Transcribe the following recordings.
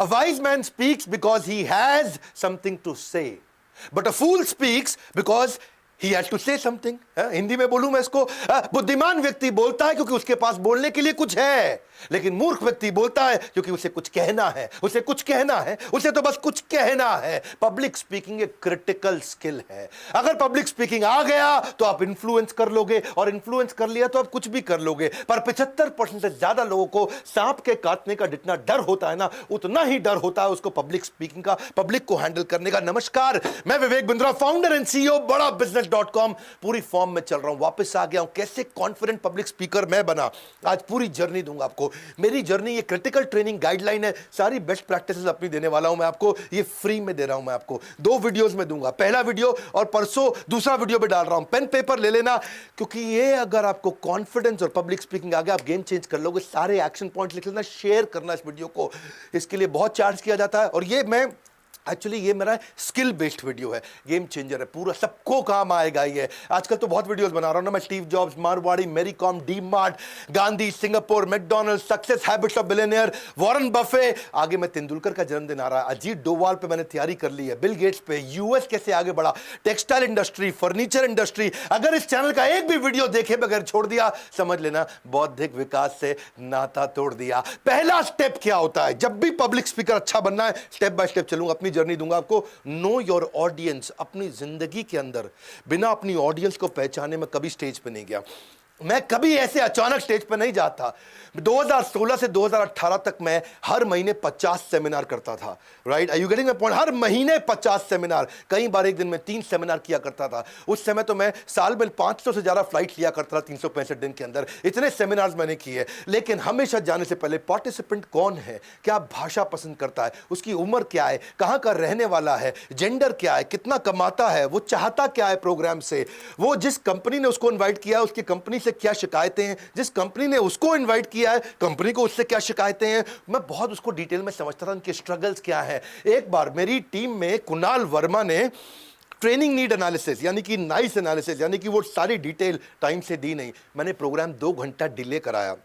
A wise man speaks because he has something to say, but a fool speaks because he has to say something. Hindi में बोलूं मैं इसको, बुद्धिमान व्यक्ति बोलता है क्योंकि उसके पास बोलने के लिए कुछ है, लेकिन मूर्ख व्यक्ति बोलता है क्योंकि उसे कुछ कहना है, उसे कुछ कहना है, उसे तो बस कुछ कहना है। पब्लिक स्पीकिंग एक क्रिटिकल स्किल है। अगर पब्लिक स्पीकिंग आ गया तो आप इन्फ्लुएंस कर लोगे, और इन्फ्लुएंस कर लिया तो आप कुछ भी कर लोगे। पर 75% से ज्यादा लोगों को सांप के काटने का जितना डर होता है ना, उतना ही डर होता है उसको पब्लिक स्पीकिंग का, पब्लिक को हैंडल करने का। नमस्कार, मैं Vivek Bindra, founder and CEO बड़ा बिजनेस.com, पूरी फॉर्म में चल रहा हूं, वापस आ गया हूं। कैसे कॉन्फिडेंट पब्लिक स्पीकर मैं बना, आज पूरी जर्नी दूंगा आपको। मेरी जर्नी, ये क्रिटिकल ट्रेनिंग गाइडलाइन है, सारी बेस्ट प्रैक्टिसेस अपनी देने वाला हूं मैं आपको, ये फ्री में दे रहा हूं मैं आपको। 2 वीडियोस में दूंगा, पहला वीडियो और परसों दूसरा वीडियो में डाल रहा हूं। पेन पेपर ले लेना, क्योंकि ये अगर आपको कॉन्फिडेंस और पब्लिक स्पीकिंग आ गया, आप गेम चेंज कर लोगे। सारे एक्शन पॉइंट्स लिख लेना, शेयर करना इस वीडियो को, इसके लिए बहुत चार्ज किया जाता है। और ये मैं एक्चुअली ये मेरा स्किल बेस्ड वीडियो है, गेम चेंजर है, पूरा सबको काम आएगा ये। आजकल तो बहुत वीडियोस बना रहा हूं ना मैं, Steve Jobs, Marwari, Mary Kom, D Mart, Gandhi, Singapore, McDonald, success habits of billionaire, Warren Buffett, आगे मैं तेंदुलकर का जन्मदिन आ रहा है, अजीत डोवाल पे मैंने तैयारी कर ली है, बिल गेट्स पे, यूएस कैसे आगे बढ़ा, टेक्सटाइल इंडस्ट्री, फर्नीचर इंडस्ट्री। अगर इस चैनल का एक भी वीडियो देखे बगैर छोड़ दिया, समझ लेना बौद्धिक विकास से नाता तोड़ दिया। पहला स्टेप क्या होता है जब भी पब्लिक स्पीकर अच्छा बनना है? स्टेप बाय स्टेप चलूंगा, अपनी जर्नी दूंगा आपको। Know your audience. अपनी जिंदगी के अंदर बिना अपनी ऑडियंस को पहचाने मैं कभी स्टेज पे नहीं गया। मैं कभी ऐसे अचानक स्टेज पर नहीं जाता। 2016 से 2018 तक मैं हर महीने 50 सेमिनार करता था। Right, are you getting my point? हर महीने 50 सेमिनार, कई बार एक दिन में 3 सेमिनार किया करता था। उस समय तो मैं साल में 500 से ज्यादा फ्लाइट लिया करता था 365 दिन के अंदर। इतने सेमिनार्स मैंने किए, लेकिन हमेशा जाने से पहले पार्टिसिपेंट कौन है, क्या भाषा पसंद करता है, उसकी उम्र क्या है, कहां का रहने वाला है, जेंडर क्या है, कितना कमाता है, वो चाहता क्या है प्रोग्राम से, वो जिस कंपनी ने उसको इन्वाइट किया उसकी कंपनी से क्या शिकायतें हैं, जिस कंपनी ने उसको इनवाइट किया है कंपनी को उससे क्या शिकायतें हैं। मैं बहुत उसको डिटेल में समझता था, उनके स्ट्रगल्स क्या हैं। एक बार मेरी टीम में कुणाल वर्मा ने ट्रेनिंग नीड एनालिसिस यानी कि नाइस एनालिसिस यानी कि वो सारी डिटेल टाइम से दी नहीं। मैंने प्रोग्राम 2 घंटा डिले कराया।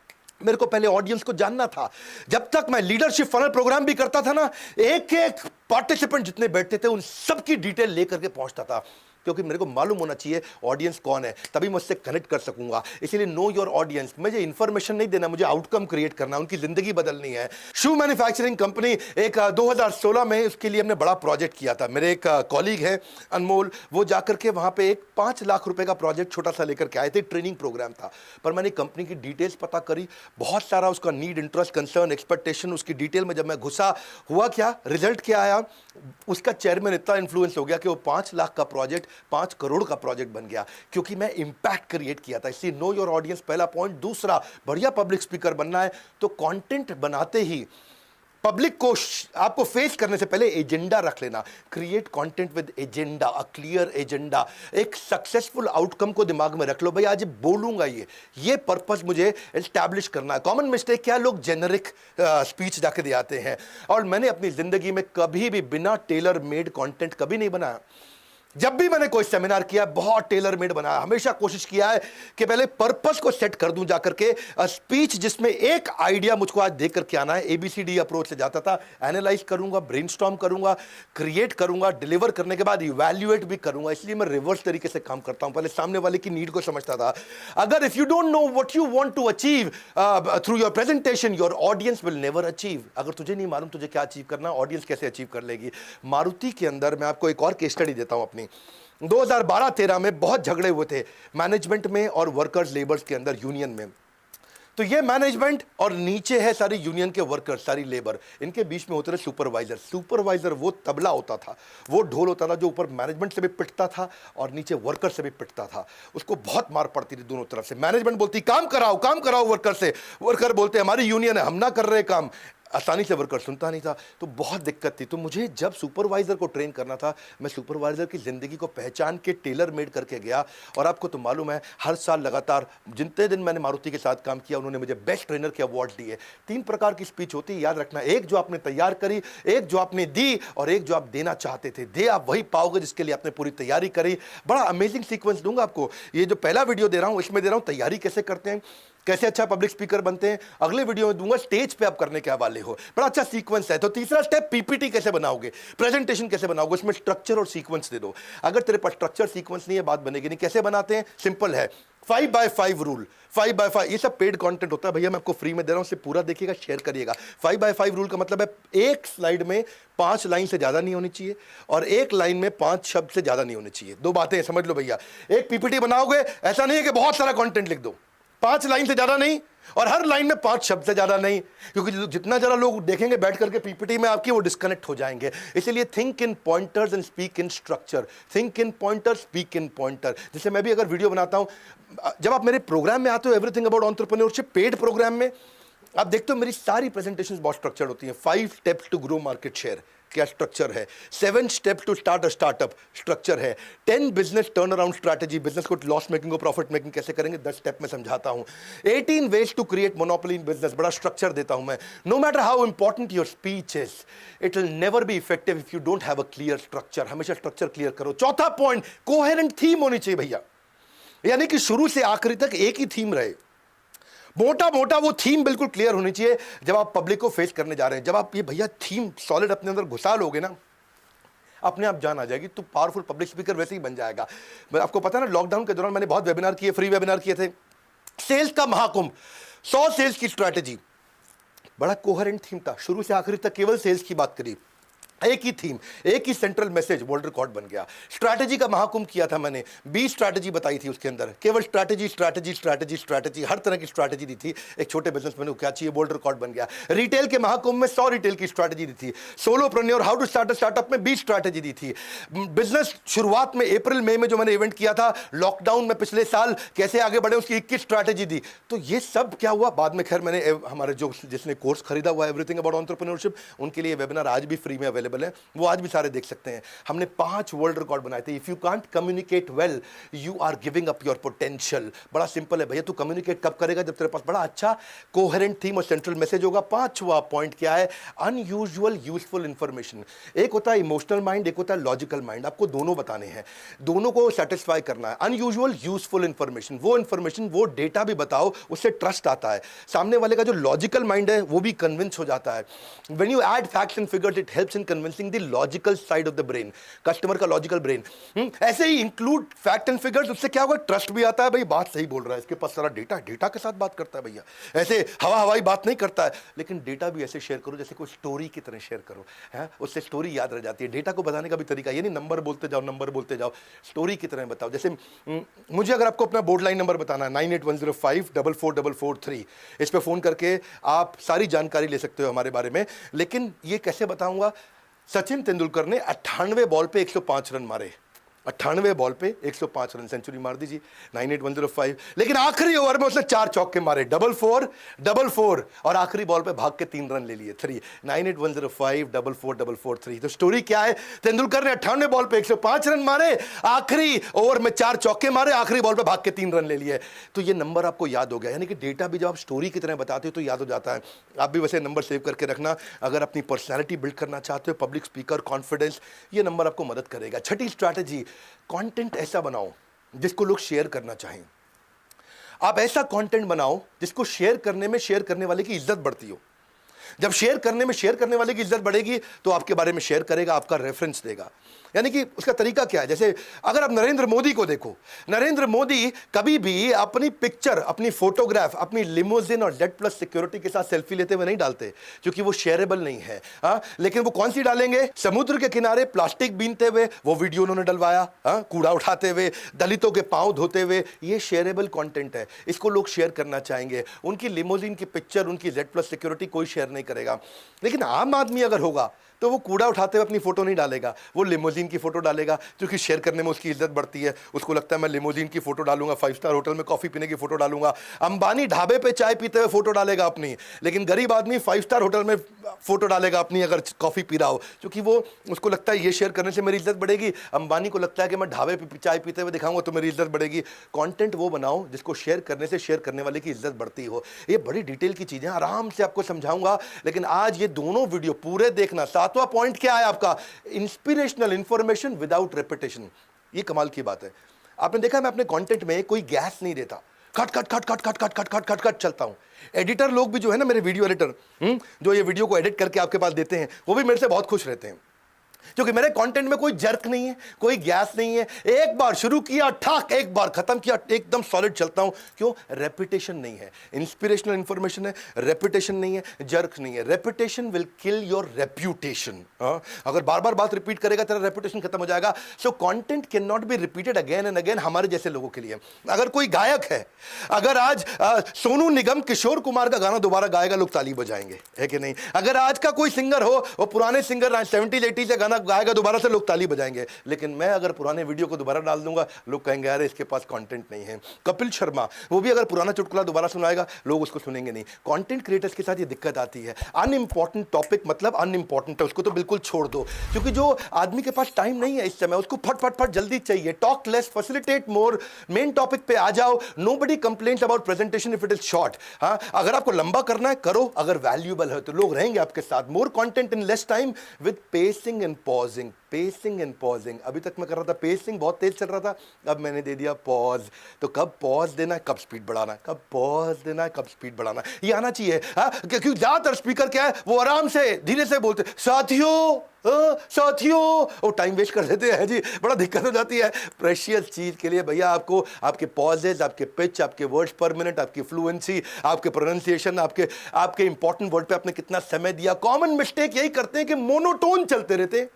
मेरे को पहले ऑडियंस को जानना था। जब तक मैं लीडरशिप फनल प्रोग्राम भी करता था ना, एक एक पार्टिसिपेंट जितने बैठते थे उन सबकी डिटेल लेकर के पहुंचता था, क्योंकि मेरे को मालूम होना चाहिए ऑडियंस कौन है, तभी मैं उससे कनेक्ट कर सकूंगा। इसीलिए नो योर ऑडियंस। मुझे इंफॉर्मेशन नहीं देना, मुझे आउटकम क्रिएट करना, उनकी जिंदगी बदलनी है। शू मैन्युफैक्चरिंग कंपनी, एक 2016 में उसके लिए हमने बड़ा प्रोजेक्ट किया था। मेरे एक कॉलीग है अनमोल, वो जाकर के वहां पे एक 5 लाख रुपए का प्रोजेक्ट छोटा सा लेकर के आए थे, ट्रेनिंग प्रोग्राम था। पर मैंने कंपनी की डिटेल्स पता करी, बहुत सारा उसका नीड, इंटरेस्ट, कंसर्न, एक्सपेक्टेशन, उसकी डिटेल में जब मैं घुसा, हुआ क्या, रिजल्ट क्या आया, उसका चेयरमैन इतना इन्फ्लुएंस हो गया कि वो 5 लाख का प्रोजेक्ट 5 करोड़ का प्रोजेक्ट बन गया, क्योंकि मैं इंपैक्ट क्रिएट किया था। इसलिए नो योर ऑडियंस पहला पॉइंट। दूसरा, बढ़िया पब्लिक स्पीकर बनना है तो कंटेंट बनाते ही पब्लिक को आपको फेस करने से पहले एजेंडा रख लेना। Create content with agenda, a clear agenda, एक सक्सेसफुल आउटकम को दिमाग में रख लो। भाई आज बोलूंगा, ये पर्पस मुझे एस्टैब्लिश करना है। कॉमन मिस्टेक क्या, लोग जेनरिक स्पीच जाके दे आते हैं, और मैंने अपनी जिंदगी में कभी भी बिना टेलर मेड कंटेंट कभी नहीं बनाया। जब भी मैंने कोई सेमिनार किया बहुत टेलर मेड बनाया। हमेशा कोशिश किया है कि पहले पर्पस को सेट कर दूं जाकर के, स्पीच जिसमें एक आइडिया मुझको आज देख करके आना है। ABCD अप्रोच से जाता था, एनालाइज करूंगा, ब्रेनस्टॉर्म करूंगा, क्रिएट करूंगा, डिलीवर करने के बाद इवैल्यूएट भी करूंगा। इसलिए मैं रिवर्स तरीके से काम करता हूं। पहले सामने वाले की नीड को समझता था। अगर if you don't know what you want to achieve through your presentation, your audience will never achieve. अगर तुझे नहीं मालूम तुझे क्या अचीव करना, ऑडियंस कैसे अचीव कर लेगी। मारुति के अंदर मैं आपको एक और केस स्टडी देता हूं अपनी। 2012-13 में बहुत झगड़े हुए थे मैनेजमेंट में और वर्कर्स लेबर्स के अंदर, यूनियन में। तो ये मैनेजमेंट और नीचे है सारी यूनियन के वर्कर्स, सारी लेबर, इनके बीच में होते रहे सुपरवाइजर। सुपरवाइजर वो तबला होता था, वो ढोल होता था जो ऊपर मैनेजमेंट से भी पिटता था और नीचे वर्कर से भी पिटता था। उसको बहुत मार पड़ती थी दोनों तरफ से। मैनेजमेंट बोलती काम कराओ वर्कर से, वर्कर बोलते हमारी यूनियन है हम ना कर रहे काम। आसानी से वर्कर सुनता नहीं था, तो बहुत दिक्कत थी। तो मुझे जब सुपरवाइजर को ट्रेन करना था, मैं सुपरवाइजर की जिंदगी को पहचान के टेलर मेड करके गया। और आपको तो मालूम है, हर साल लगातार जितने दिन मैंने मारुति के साथ काम किया, उन्होंने मुझे बेस्ट ट्रेनर के अवार्ड दिए। 3 प्रकार की स्पीच होती है, याद रखना। एक जो आपने तैयार करी, एक जो आपने दी, और एक जो आप देना चाहते थे। दे आप वही पाओगे जिसके लिए आपने पूरी तैयारी करी। बड़ा अमेजिंग सीक्वेंस दूंगा आपको। ये जो पहला वीडियो दे रहा हूं, इसमें दे रहा हूं तैयारी कैसे करते हैं, कैसे अच्छा पब्लिक स्पीकर बनते हैं अगले वीडियो में दूंगा, स्टेज पे आप करने के हवाले हो, बड़ा अच्छा सीक्वेंस है। तो तीसरा स्टेप, पीपीटी कैसे बनाओगे, प्रेजेंटेशन कैसे बनाओगे, उसमें स्ट्रक्चर और सीक्वेंस दे दो। अगर तेरे पास स्ट्रक्चर सीक्वेंस नहीं है, बात बनेगी नहीं। कैसे बनाते हैं, सिंपल है, 5x5 रूल। 5x5 ये सब पेड कंटेंट होता है भैया, मैं आपको फ्री में दे रहा हूं, इसे पूरा देखिएगा, शेयर करिएगा। 5x5 रूल का मतलब है एक स्लाइड में 5 लाइन से ज्यादा नहीं होनी चाहिए और एक लाइन में 5 शब्द से ज्यादा नहीं होनी चाहिए। दो बातें समझ लो भैया। एक पीपीटी बनाओगे, ऐसा नहीं है कि बहुत सारा कंटेंट लिख दो, 5 लाइन से ज्यादा नहीं और हर लाइन में 5 शब्द से ज्यादा नहीं, क्योंकि जितना ज्यादा लोग देखेंगे बैठ करके पीपीटी में आपकी, वो डिस्कनेक्ट हो जाएंगे। इसलिए think in pointers and speak in structure. Think in pointer, speak in pointer. जैसे मैं भी अगर वीडियो बनाता हूं, जब आप मेरे प्रोग्राम में आते हो everything about entrepreneurship paid program में, आप देखते हो मेरी सारी प्रेजेंटेशंस बहुत स्ट्रक्चर्ड होती हैं। 5 steps to grow market share, क्या स्ट्रक्चर है। 7 steps to start a startup, structure है। 10 business turn around strategy, business को लॉस मेकिंग को प्रॉफिट मेकिंग कैसे करेंगे, 10 स्टेप में समझाता हूं। 18 ways to create monopoly in business, बड़ा स्ट्रक्चर देता हूं मैं। No matter how important your speech is, it will never be effective if you don't have a clear structure. हमेशा स्ट्रक्चर क्लियर करो। चौथा पॉइंट, कोहेरेंट थीम होनी चाहिए भैया, यानी कि शुरू से आखिरी तक एक ही थीम रहे, मोटा मोटा वो थीम बिल्कुल क्लियर होनी चाहिए जब आप पब्लिक को फेस करने जा रहे हैं। जब आप ये भैया थीम सॉलिड अपने अंदर घुसा लोगे ना, अपने आप जान आ जाएगी, तो पावरफुल पब्लिक स्पीकर वैसे ही बन जाएगा। आपको पता है ना, लॉकडाउन के दौरान मैंने बहुत वेबिनार किए, फ्री वेबिनार किए थे, सेल्स का महाकुंभ, 100 सेल्स की स्ट्रैटेजी, बड़ा कोहेरेंट थीम था, शुरू से आखिरी तक केवल सेल्स की बात करी, एक ही थीम, एक ही सेंट्रल मैसेज, वर्ल्ड रिकॉर्ड बन गया। स्ट्रैटेजी का महाकुंभ किया था मैंने, 20 स्ट्रैटेजी बताई थी उसके अंदर, केवल स्ट्रैटेजी स्ट्रैटेजी स्ट्रैटेजी स्ट्रैटेजी, हर तरह की स्ट्रैटेजी दी थी। एक छोटे बिजनेसमैन को क्या चाहिए, वर्ल्ड रिकॉर्ड बन गया। रिटेल के महाकुंभ में 100 रिटेल की स्ट्रैटेजी दी थी। Solopreneur, how to start a startup में 20 स्ट्रैटेजी दी थी। बिजनेस शुरुआत में अप्रैल मई में जो मैंने इवेंट किया था, लॉकडाउन में पिछले साल कैसे आगे बढ़े, उसकी 21 स्ट्रैटेजी दी। तो ये सब क्या हुआ बाद में, खैर मैंने हमारे जो जिसने कोर्स खरीदा हुआ एवरीथिंग अबाउट एंटरप्रेन्योरशिप, उनके लिए वेबिनार आज भी फ्री में अवेलेबल है, वो आज भी सारे देख सकते हैं। हमने 5 वर्ल्ड रिकॉर्ड बनाए थे। If you can't communicate well, you are giving up your potential. बड़ा सिंपल है भैया, तू कम्युनिकेट कब करेगा, जब तेरे पास बड़ा अच्छा कोहेरेंट थीम और सेंट्रल मैसेज होगा। 5वां पॉइंट क्या है, अनयूजुअल यूजफुल इंफॉर्मेशन। एक होता है इमोशनल माइंड, एक होता है लॉजिकल माइंड, आपको दोनों बताने हैं, दोनों को सेटिस्फाई करना है। अनयूजुअल यूजफुल इंफॉर्मेशन, वो इंफॉर्मेशन, वो डेटा भी बताओ, उससे ट्रस्ट आता है। सामने वाले का जो लॉजिकल माइंड है वो भी कन्विंस हो जाता है। When you add facts and figures, it helps in convincing the logical side of the brain, customer का लॉजिकल ब्रेन। ऐसे ही इंक्लूड फैक्ट एंड फिगर्स, उससे क्या होगा, ट्रस्ट भी आता है, भाई बात सही बोल रहा है, इसके पास सारा डेटा, डेटा के साथ बात करता है भैया, ऐसे हवा हवाई बात नहीं करता है। लेकिन डेटा भी ऐसे शेयर करो जैसे कोई स्टोरी की तरह शेयर करो, है उससे स्टोरी याद रह जाती है। डेटा को बताने का भी तरीका ये नहीं नंबर बोलते जाओ, नंबर बोलते जाओ, स्टोरी की तरह बताओ। जैसे मुझे अगर आपको अपना बोर्ड लाइन नंबर बताना है 9810544443, इस पे फोन करके आप सारी जानकारी ले सकते हो हमारे बारे में। लेकिन ये कैसे बताऊंगा, सचिन तेंदुलकर ने 98 बॉल पे 105 रन मारे, 98 बॉल पे 105 रन, सेंचुरी मार दीजिए 98105। लेकिन आखिरी ओवर में उसने 4 चौके मारे, 4-4 और आखिरी बॉल पे भाग के 3 रन ले लिए, 3 9810544443। तो स्टोरी क्या है, तेंदुलकर ने 98 बॉल पे 105 रन मारे, आखिरी ओवर में 4 चौके मारे, आखिरी बॉल पे भाग के 3 रन ले लिए। तो ये नंबर आपको याद हो गया, यानी कि डेटा भी जब आप स्टोरी की तरह बताते हो तो याद हो जाता है। आप भी वैसे नंबर सेव करके रखना, अगर अपनी पर्सनैलिटी बिल्ड करना चाहते हो, पब्लिक स्पीकर, कॉन्फिडेंस, ये नंबर आपको मदद करेगा। छठी स्ट्रैटेजी, कंटेंट ऐसा बनाओ जिसको लोग शेयर करना चाहें। आप ऐसा कंटेंट बनाओ जिसको शेयर करने में शेयर करने वाले की इज्जत बढ़ती हो। जब शेयर करने में शेयर करने वाले की इज्जत बढ़ेगी तो आपके बारे में शेयर करेगा, आपका रेफरेंस देगा। यानी कि उसका तरीका क्या है, जैसे अगर आप नरेंद्र मोदी को देखो, नरेंद्र मोदी कभी भी अपनी पिक्चर, अपनी फोटोग्राफ, अपनी लिमोजिन और जेड प्लस सिक्योरिटी के साथ सेल्फी लेते हुए नहीं डालते, क्योंकि वो शेयरेबल नहीं है। लेकिन वो कौन सी डालेंगे, समुद्र के किनारे प्लास्टिक बीनते हुए वो वीडियो उन्होंने डलवाया, कूड़ा उठाते हुए, दलितों के पांव धोते हुए, ये शेयरेबल कंटेंट है, इसको लोग शेयर करना चाहेंगे। उनकी लिमोजिन की पिक्चर, उनकी जेड प्लस सिक्योरिटी कोई शेयर नहीं करेगा। लेकिन आम आदमी अगर होगा तो वो कूड़ा उठाते हुए अपनी फोटो नहीं डालेगा, वो लिमोजिन की फोटो डालेगा, क्योंकि शेयर करने में उसकी इज्जत बढ़ती है। उसको लगता है मैं लिमोजिन की फोटो डालूंगा, 5 स्टार होटल में कॉफी पीने की फोटो डालूंगा। अंबानी ढाबे पे चाय पीते हुए फोटो डालेगा अपनी, लेकिन गरीब आदमी 5 स्टार होटल में फोटो डालेगा अपनी अगर कॉफी पी रहा हो, क्योंकि वो उसको लगता है ये शेयर करने से मेरी इज्जत बढ़ेगी। अंबानी को लगता है कि मैं ढाबे पे चाय पीते हुए दिखाऊंगा तो मेरी इज्जत बढ़ेगी। कंटेंट वो बनाओ जिसको शेयर करने से शेयर करने वाले की इज्जत बढ़ती हो। ये बड़ी डिटेल की चीजें, आराम से आपको समझाऊंगा, लेकिन आज ये दोनों वीडियो पूरे देखना। 7वां पॉइंट क्या है आपका, इंस्पिरेशनल इंफॉर्मेशन विदाउट रेपिटेशन। ये कमाल की बात है। आपने देखा मैं अपने कंटेंट में कोई गैस नहीं देता, cut cut cut cut cut cut cut cut cut cut चलता हूं। एडिटर लोग भी जो है ना, मेरे वीडियो एडिटर जो ये वीडियो को एडिट करके आपके पास देते हैं, वो भी मेरे से बहुत खुश रहते हैं, क्योंकि मेरे कंटेंट में कोई जर्क नहीं है, कोई गैस नहीं है। एक बार शुरू किया ठाक, एक बार खत्म किया, एकदम सॉलिड चलता हूं। क्यों? रेपिटेशन नहीं है। इंस्पिरेशनल इंफॉर्मेशन है, रेपिटेशन नहीं है, जर्क नहीं है। Repetition will kill your reputation. अगर बार बार बात रिपीट करेगा तेरा रेपुटेशन खत्म हो जाएगा। So content can not be repeated again and again, हमारे जैसे लोगों के लिए। अगर कोई गायक है, अगर आज सोनू निगम किशोर कुमार का गाना दोबारा गाएगा, लोग ताली बजाएंगे, है कि नहीं? अगर आज का कोई सिंगर हो, वो पुराने सिंगर 70s 80s से गाना गाएगा दोबारा से, लोग ताली बजाएंगे। लेकिन मैं अगर पुराने वीडियो को दोबारा डाल दूंगा, लोग कहेंगे यार इसके पास कंटेंट नहीं है। कपिल शर्मा, वो भी अगर पुराना चुटकुला दोबारा सुनाएगा, लोग उसको सुनेंगे नहीं। कंटेंट क्रिएटर्स के साथ ये दिक्कत आती है। अनइंपॉर्टेंट टॉपिक मतलब अनइंपॉर्टेंट है, उसको तो बिल्कुल छोड़ दो, क्योंकि जो आदमी के पास टाइम नहीं है इस समय, उसको फट फट फट जल्दी चाहिए। Talk less, facilitate more, main topic पे आ जाओ। Nobody complains about presentation if it is short. हाँ, अगर आपको लंबा करना है करो, अगर वैल्यूएबल है तो लोग रहेंगे आपके साथ। More content in less time with pacing and pausing. Pacing and pausing. अभी तक मैं कर रहा था पेसिंग, बहुत तेज चल रहा था, अब मैंने दे दिया पॉज। तो कब पॉज देना है, कब स्पीड बढ़ाना है, कब पॉज देना है, कब स्पीड बढ़ाना है, ये आना चाहिए। क्योंकि ज्यादातर स्पीकर क्या है, वो आराम से धीरे से बोलते, साथियों साथियों, वो टाइम वेस्ट कर देते हैं जी, बड़ा दिक्कत हो जाती है। प्रेशियस चीज के लिए भैया आपको आपके पॉजेज, आपके पिच, आपके वर्ड्स पर मिनट, आपकी फ्लुएंसी, आपके प्रोनाउंसिएशन, आपके इंपॉर्टेंट वर्ड पे आपने कितना समय दिया। कॉमन मिस्टेक यही करते हैं कि मोनोटोन चलते रहते हैं।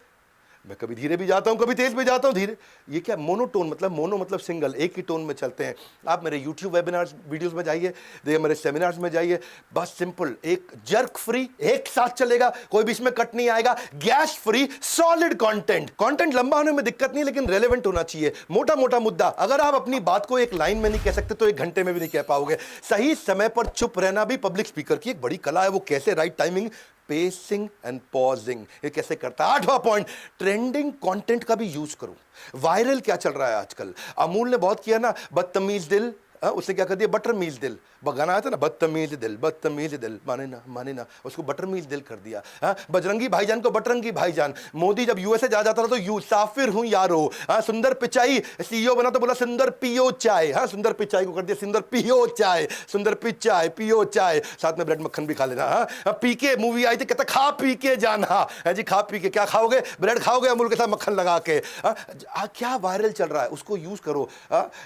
मैं कभी धीरे भी जाता हूं, कभी तेज भी जाता हूं। धीरे, ये क्या मोनोटोन मतलब? मोनो मतलब सिंगल, एक ही टोन में चलते हैं। आप मेरे YouTube वेबिनार्स वीडियोस में जाइए, देखिए मेरे सेमिनार्स में जाइए, बस सिंपल, एक जर्क फ्री, एक साथ चलेगा, कोई भी इसमें कट नहीं आएगा, gas free, solid content. Content लंबा होने में दिक्कत नहीं, लेकिन रेलेवेंट होना चाहिए। मोटा मोटा मुद्दा, अगर आप अपनी बात को एक लाइन में नहीं कह सकते तो एक घंटे में भी नहीं कह पाओगे। सही समय पर चुप रहना भी पब्लिक स्पीकर की एक बड़ी कला है। वो कैसे? Right timing, pacing and pausing. ये कैसे करता है? 8वां पॉइंट, ट्रेंडिंग कंटेंट का भी यूज करो। वायरल क्या चल रहा है आजकल? अमूल ने बहुत किया ना, बदतमीज दिल, उसने क्या कर दिया, बटरमीज दिल। गाना आया था ना, बदतमीज दिल, बदतमीज दिल, माने ना, उसको बटरमीज दिल कर दिया। बजरंगी भाईजान को बटरंगी भाईजान। मोदी जब यूएसए जा जाता था तो यू साफिर हूं यारो। सुंदर पिचाई सीईओ बना तो बोला सुंदर पियो चाय। सुंदर पिचाई को कर दिया सुंदर पियो चाय, सुंदर पिचाई पियो चाय, साथ में ब्रेड मक्खन भी खा लेना। पीके मूवी आई थी, कहता खा पी के जाना है जी, खा पी के। क्या खाओगे? ब्रेड खाओगे अमूल के साथ मक्खन लगा के। क्या वायरल चल रहा है, उसको यूज करो।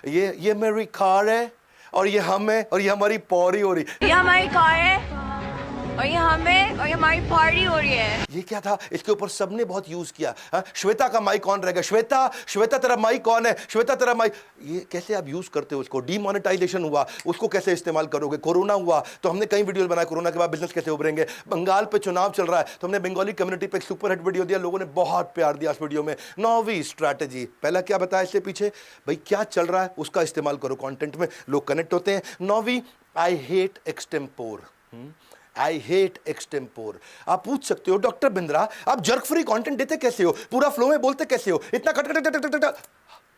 ये मेरी कार है, और ये हम है, और ये हमारी पौड़ी हो रही, ये हमारी कार है, और ये हमें, और ये हमारी पार्टी हो रही है। ये क्या था? इसके ऊपर सबने बहुत यूज किया। श्वेता का माइक कौन रहेगा? श्वेता तेरा माइक कौन है? श्वेता तेरा माइक। ये कैसे आप यूज करते हो उसको? डीमोनेटाइजेशन हुआ, उसको कैसे इस्तेमाल करोगे? कोरोना हुआ तो हमने कई वीडियो बनाए, कोरोना के बाद बिजनेस कैसे उभरेंगे। बंगाल पे चुनाव चल रहा है तो हमने बंगाली कम्युनिटी पे एक सुपर हिट वीडियो दिया, लोगों ने बहुत प्यार दिया उस वीडियो में। 9वीं स्ट्रैटेजी, पहला क्या बताया इससे पीछे? भाई क्या चल रहा है उसका इस्तेमाल करो कंटेंट में, लोग कनेक्ट होते हैं। 9वीं, I hate extempore. I hate extempore. आप पूछ सकते हो डॉक्टर बिंद्रा आप जर्क फ्री कंटेंट देते कैसे हो, पूरा फ्लो में बोलते कैसे हो, इतना cut cut cut cut cut,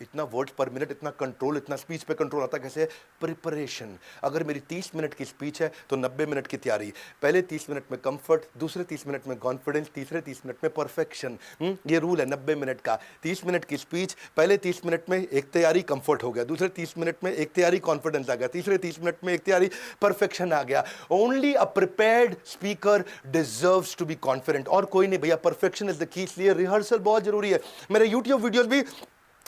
इतना वर्ड्स पर मिनट, इतना कंट्रोल, इतना स्पीच पे कंट्रोल आता कैसे? प्रिपरेशन। अगर मेरी 30 मिनट की स्पीच है तो 90 मिनट की तैयारी। पहले 30 मिनट में कंफर्ट, दूसरे 30 मिनट में कॉन्फिडेंस, तीसरे 30 मिनट में परफेक्शन। ये रूल है 90 मिनट का। 30 मिनट की स्पीच, पहले 30 मिनट में एक तैयारी कंफर्ट हो गया, दूसरे 30 मिनट में एक तैयारी कॉन्फिडेंस आ गया, तीसरे 30 मिनट में एक तैयारी परफेक्शन आ गया। Only a prepared speaker deserves to be confident, और कोई नहीं भैया। परफेक्शन इज द की, इसलिए रिहर्सल बहुत जरूरी है। मेरे यूट्यूब वीडियोस भी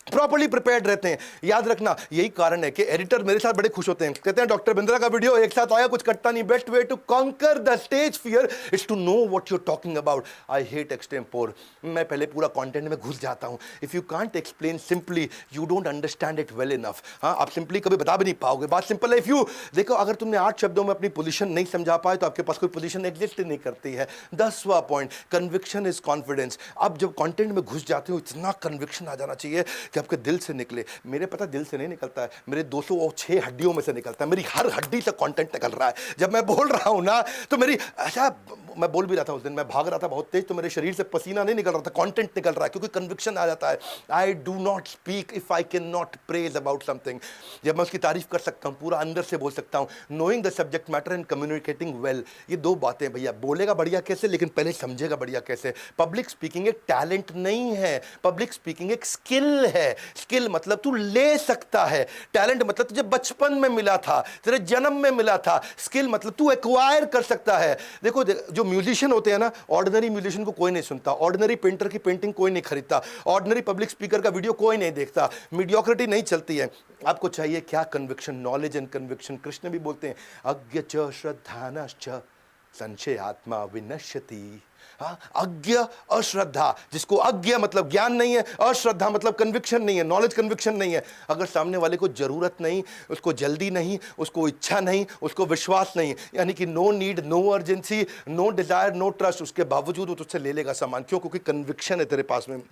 प्रॉपर्ली प्रिपेयर्ड रहते हैं। याद रखना, यही कारण है कि एडिटर मेरे साथ बड़े खुश होते हैं, कहते हैं डॉक्टर बिंद्रा का वीडियो एक साथ आया, कुछ कटता नहीं। Best way to conquer the stage fear is to know what you are talking about. I hate extempore. मैं पहले पूरा कंटेंट में घुस जाता हूं। If you can't explain simply, you don't understand it well enough. आप सिंपली कभी बता भी नहीं पाओगे। बात सिंपल है। इफ यू देखो, अगर तुमने 8 शब्दों में अपनी पोजीशन नहीं समझा पाए तो आपके पास कोई पोजीशन एग्जिस्ट नहीं करती है। 10वां पॉइंट, कन्विक्शन इज कॉन्फिडेंस। आप जब कंटेंट में घुस जाते हो, इतना कन्विक्शन आ जाना चाहिए कि आपके दिल से निकले। मेरे पता दिल से नहीं निकलता है, मेरे 206 हड्डियों में से निकलता है। मेरी हर हड्डी से कंटेंट निकल रहा है। जब मैं बोल रहा हूं ना तो मेरी ऐसा मैं बोल भी रहा था उस दिन, मैं भाग रहा था बहुत तेज, तो मेरे शरीर से पसीना नहीं निकल रहा था, कंटेंट निकल रहा है, क्योंकि कन्विक्शन आ जाता है। I do not speak if I can not praise about something. जब मैं उसकी तारीफ कर सकता हूँ, पूरा अंदर से बोल सकता हूँ, knowing the subject matter and communicating well, ये दो बातें भैया। बोलेगा बढ़िया कैसे, लेकिन पहले समझेगा बढ़िया कैसे। पब्लिक स्पीकिंग एक टैलेंट नहीं है, पब्लिक स्पीकिंग एक स्किल है। स्किल मतलब तू ले सकता है, टैलेंट मतलब तुझे बचपन में मिला था, तेरे जन्म में मिला था, स्किल मतलब तू एक्वायर कर सकता है। देखो जो म्यूजिशियन होते हैं ना, ऑर्डिनरी म्यूजिशियन को कोई नहीं सुनता, ऑर्डिनरी पेंटर की पेंटिंग कोई नहीं खरीदता, ऑर्डिनरी पब्लिक स्पीकर का वीडियो कोई नहीं देखता, मीडियोक्रिटी नहीं चलती है। आपको चाहिए क्या? Conviction, knowledge and conviction. Krishna भी बोलते हैं अज्ञ च श्रद्धानश्च संशय आत्मा विनश्यति। हाँ, अज्ञ अश्रद्धा, जिसको अज्ञ मतलब ज्ञान नहीं है, अश्रद्धा मतलब कन्विक्शन नहीं है, नॉलेज कन्विक्शन नहीं है। अगर सामने वाले को जरूरत नहीं, उसको जल्दी नहीं, उसको इच्छा नहीं, उसको विश्वास नहीं, यानी कि no need, no urgency, no desire, no trust, उसके बावजूद वो तुझसे ले लेगा सामान। क्यों? क्योंकि कन्विक्शन है तेरे पास में।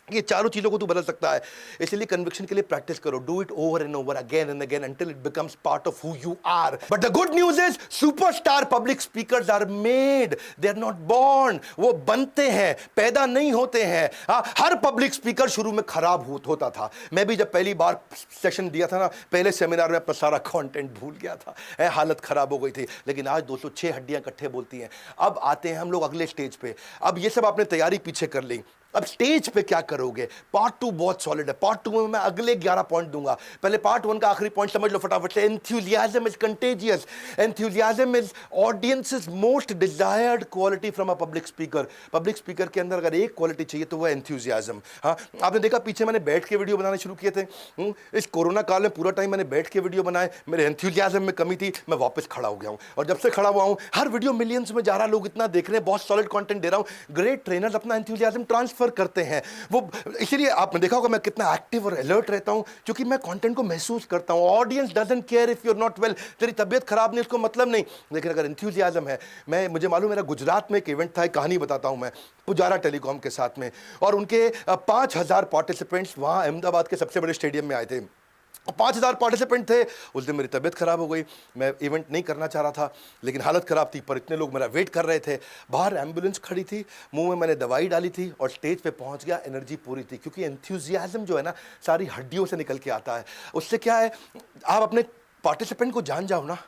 ये चारों चीजों को तू बदल सकता है। इसलिए कन्विक्शन के लिए प्रैक्टिस करो, do it over and over, again and again, until it becomes part of who you are. But the good news is superstar public speakers are made, they are not born. वो बनते हैं, पैदा नहीं होते हैं। हाँ, हर public speaker शुरू में खराब होता था। मैं भी जब पहली बार सेशन दिया था ना, पहले सेमिनार में अपना सारा कंटेंट भूल गया था, हालत खराब हो गई थी। लेकिन आज 206 हड्डियां इकट्ठे बोलती हैं। अब आते हैं हम लोग अगले स्टेज पे। अब ये सब आपने तैयारी पीछे कर ली, अब स्टेज पे क्या करोगे? पार्ट 2 बहुत सॉलिड है। पार्ट 2 में मैं अगले 11 पॉइंट दूंगा। पहले पार्ट 1 का आखिरी पॉइंट समझ लो फटाफट से। Enthusiasm is contagious. Enthusiasm is audiences most desired quality from a public speaker. Public speaker के अंदर अगर एक क्वालिटी चाहिए तो वह एंथुसियाज्म। हाँ, आपने देखा पीछे मैंने बैठ के वीडियो बनाने शुरू किए थे। इस कोरोना काल में पूरा टाइम मैंने बैठ के वीडियो बनाए। मेरे एंथुसियाज्म में कमी थी, मैं वापस खड़ा हो गया हूँ। और जब से खड़ा हुआ हूँ, हर वीडियो मिलियंस में जा रहा, लोग इतना देख रहे हैं, बहुत सॉलिड कंटेंट दे रहा हूँ। ग्रेट ट्रेनर्स अपना एंथुसियाज्म ट्रांसफर करते हैं। वो इसीलिए आपने देखा होगा मैं कितना एक्टिव और अलर्ट रहता हूं, क्योंकि मैं कंटेंट को महसूस करता हूं। Audience doesn't care if you are not well. तेरी तबीयत खराब नहीं, उसको मतलब नहीं। लेकिन अगर एंथुसियाज्म है, मुझे मालूम, मेरा गुजरात में एक इवेंट था, एक कहानी बताता हूं मैं, पुजारा टेलीकॉम के साथ में, और उनके 5000 पार्टिसिपेंट्स वहां अहमदाबाद के सबसे बड़े स्टेडियम में आए थे। 5000 पार्टिसिपेंट थे। उस दिन मेरी तबीयत खराब हो गई, मैं इवेंट नहीं करना चाह रहा था, लेकिन हालत खराब थी, पर इतने लोग मेरा वेट कर रहे थे। बाहर एम्बुलेंस खड़ी थी, मुंह में मैंने दवाई डाली थी और स्टेज पे पहुंच गया। एनर्जी पूरी थी, क्योंकि एंथुसियाज्म जो है ना, सारी हड्डियों से निकल के आता है। उससे क्या है, आप अपने पार्टिसिपेंट को जान जाओ ना,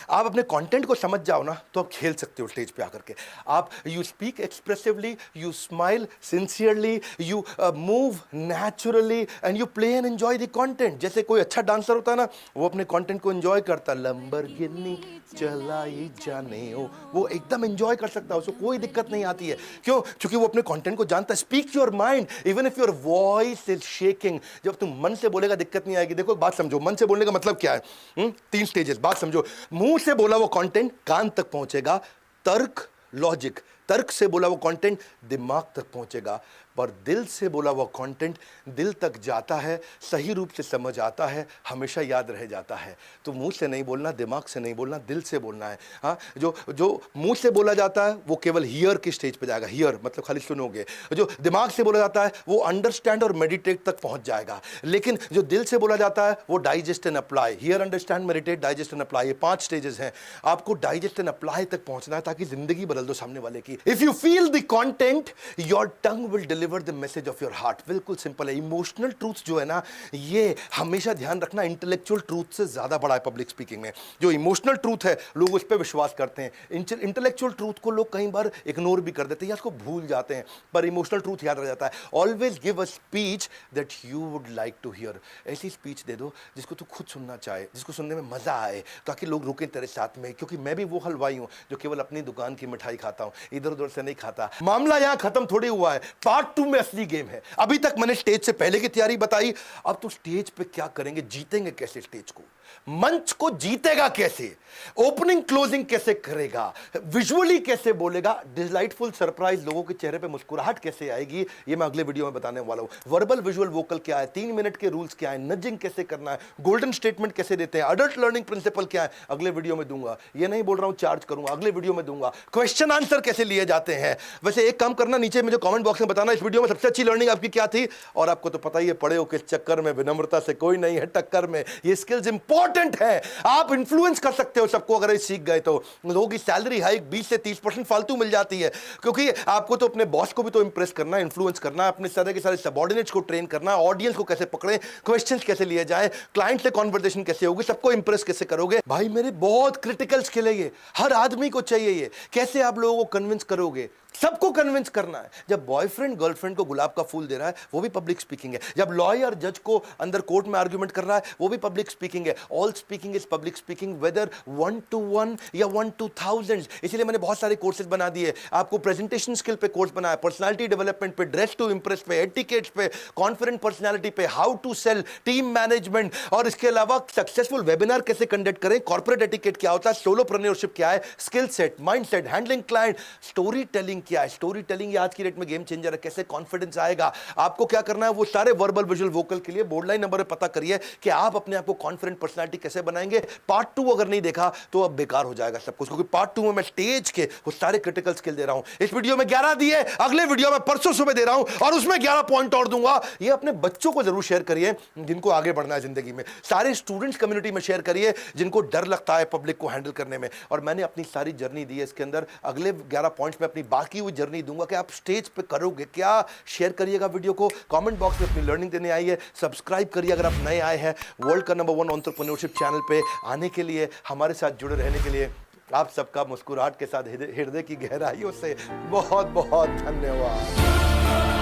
आप अपने कंटेंट को समझ जाओ ना, तो आप खेल सकते हो स्टेज पे आकर के। आप you speak expressively, you smile sincerely, you move naturally and you play and enjoy the content. जैसे कोई अच्छा डांसर होता है ना, वो अपने कंटेंट को एंजॉय करता है। लंबरगिनी चलाई जाने हो, वो एकदम एंजॉय कर सकता है, उसको कोई दिक्कत नहीं आती है। क्यों? क्योंकि वो अपने कंटेंट को जानता है। Speak your mind even if your voice is shaking. जब तुम मन से बोलेगा दिक्कत नहीं आएगी। देखो बात समझो, मन से बोलने का मतलब क्या है? 3 स्टेजेस, बात समझो। मुंह से बोला वो कंटेंट कान तक पहुंचेगा, तर्क, लॉजिक। तर्क से बोला वो कंटेंट दिमाग तक पहुंचेगा, पर दिल से बोला वो कंटेंट दिल तक जाता है, सही रूप से समझ आता है, हमेशा याद रह जाता है। तो मुंह से नहीं बोलना, दिमाग से नहीं बोलना, दिल से बोलना है। हाँ, जो मुंह से बोला जाता है वो केवल हियर की स्टेज पे जाएगा। हियर मतलब खाली सुनोगे। जो दिमाग से बोला जाता है वो अंडरस्टैंड और मेडिटेट तक पहुंच जाएगा। लेकिन जो दिल से बोला जाता है वो digest and apply. Here, understand, meditate, digest and apply, ये 5 स्टेजेस हैं। आपको डाइजेस्ट एंड अप्लाई तक पहुंचना है, ताकि जिंदगी बदल दो सामने वाले की। If you feel the content, your tongue will deliver the message of your heart. बिल्कुल सिंपल है। इमोशनल ट्रूथ जो है ना, ये हमेशा ध्यान रखना, इंटेलेक्चुअल ट्रूथ से ज्यादा बड़ा है पब्लिक स्पीकिंग में। जो इमोशनल ट्रूथ है, लोग उस पर विश्वास करते हैं। इंटेलेक्चुअल ट्रूथ को लोग कई बार इग्नोर भी कर देते हैं या उसको भूल जाते हैं, पर इमोशनल ट्रूथ याद रह जाता है। Always give a speech that you would like to hear. ऐसी स्पीच दे दो जिसको तू खुद सुनना चाहे, जिसको सुनने में मजा आए, ताकि लोग रुकें तेरे साथ में। क्योंकि मैं भी वो हलवाई हूं जो केवल अपनी दुकान की मिठाई खाता हूं, इधर उधर से नहीं खाता। मामला यहां खत्म थोड़ी हुआ है, पार्ट 2 में असली गेम है। अभी तक मैंने स्टेज से पहले की तैयारी बताई, अब तो स्टेज पे क्या करेंगे, जीतेंगे कैसे स्टेज को, मंच को जीतेगा कैसे, ओपनिंग क्लोजिंग कैसे करेगा, विजुअली कैसे बोलेगा, डिलाइटफुल सरप्राइज, लोगों के चेहरे पे मुस्कुराहट कैसे आएगी, ये मैं अगले वीडियो में बताने वाला हूं। वर्बल विजुअल वोकल क्या है, 3 मिनट के रूल्स क्या है, नजिंग कैसे करना है, गोल्डन स्टेटमेंट कैसे देते हैं, अडल्ट लर्निंग प्रिंसिपल क्या है, अगले वीडियो में दूंगा। ये नहीं बोल रहा हूं चार्ज करूंगा, अगले वीडियो में दूंगा। क्वेश्चन आंसर कैसे लिए जाते हैं। वैसे एक काम करना, नीचे मुझे कमेंट बॉक्स में बताना इस वीडियो में सबसे अच्छी लर्निंग आपकी क्या थी, और आपको तो पता ही है पड़े हो किस चक्कर में, विनम्रता से कोई नहीं है टक्कर में। ये स्किल्स इंपॉर्टेंट है, आप इन्फ्लुएंस कर सकते हो सबको अगर ये सीख गए तो। लोगों की सैलरी हाइक 20 से 30% फालतू मिल जाती है, क्योंकि आपको तो अपने बॉस को भी तो इंप्रेस करना है, इन्फ्लुएंस करना है, अपने सारे के सारे सबऑर्डिनेट्स को ट्रेन करना है, ऑडियंस को कैसे पकड़े, क्वेश्चंस कैसे लिए जाए, क्लाइंट से कॉन्वर्सेशन कैसे होगी, सबको इंप्रेस कैसे करोगे। भाई मेरे बहुत क्रिटिकल स्किल है ये, हर आदमी को चाहिए ये। कैसे आप लोगों को कन्विंस करोगे, सबको कन्विंस करना है। जब बॉयफ्रेंड गर्लफ्रेंड को गुलाब का फूल दे रहा है वो भी पब्लिक स्पीकिंग है, जब लॉयर जज को अंदर कोर्ट में आर्ग्यूमेंट कर रहा है वो भी पब्लिक स्पीकिंग है। All speaking is public speaking, whether 1 to 1 या 1 to 1000। इसलिए मैंने बहुत सारे कोर्सेज बना दिए आपको, प्रेजेंटेशन स्किल पे कोर्स बनाया, पर्सनालिटी डेवलपमेंट पे, ड्रेस टू इंप्रेस पे, एटिकेट्स पे, कॉन्फिडेंट पर्सनालिटी पे, how to sell, team management, और इसके अलावा सक्सेसफुल वेबिनार कैसे कंडक्ट करें, कॉर्पोरेट एटिकेट क्या होता है, सोलोप्रेन्योरशिप क्या है, skill set, mindset, handling client, story telling क्या है, स्टोरी टेलिंग आज की डेट में गेम चेंजर है, कैसे कॉन्फिडेंस आएगा। आपको क्या करना है, वो सारे वर्बल विजुअल वोकल के लिए बोर्ड लाइन नंबर पे पता करिए कि आप अपने आप को कॉन्फिडेंट पर्सनालिटी कैसे बनाएंगे। पार्ट 2 अगर नहीं देखा तो अब बेकार हो जाएगा सब कुछ, क्योंकि पार्ट 2 में मैं स्टेज के वो सारे क्रिटिकल स्किल दे रहा हूं। इस वीडियो में 11 दिए, अगले वीडियो में परसों सुबह दे रहा हूं और उसमें 11 पॉइंट और दूंगा। ये अपने बच्चों को जरूर शेयर करिए जिनको आगे बढ़ना है जिंदगी में, सारे स्टूडेंट्स कम्युनिटी में शेयर करिए जिनको डर लगता है पब्लिक को हैंडल करने में। और मैंने अपनी सारी जर्नी दी है इसके अंदर, अगले 11 पॉइंट्स में अपनी बाकी हुई जर्नी दूंगा कि आप स्टेज पे करोगे क्या। शेयर करिएगा वीडियो को, कमेंट बॉक्स में अपनी लर्निंग देने आइए, सब्सक्राइब करिए अगर आप नए आए हैं वर्ल्ड का नंबर 1 एंटरप्रेन्योरशिप चैनल पे आने के लिए, हमारे साथ जुड़े रहने के लिए आप सबका मुस्कुराहट के साथ हृदय की गहराइयों से बहुत बहुत धन्यवाद।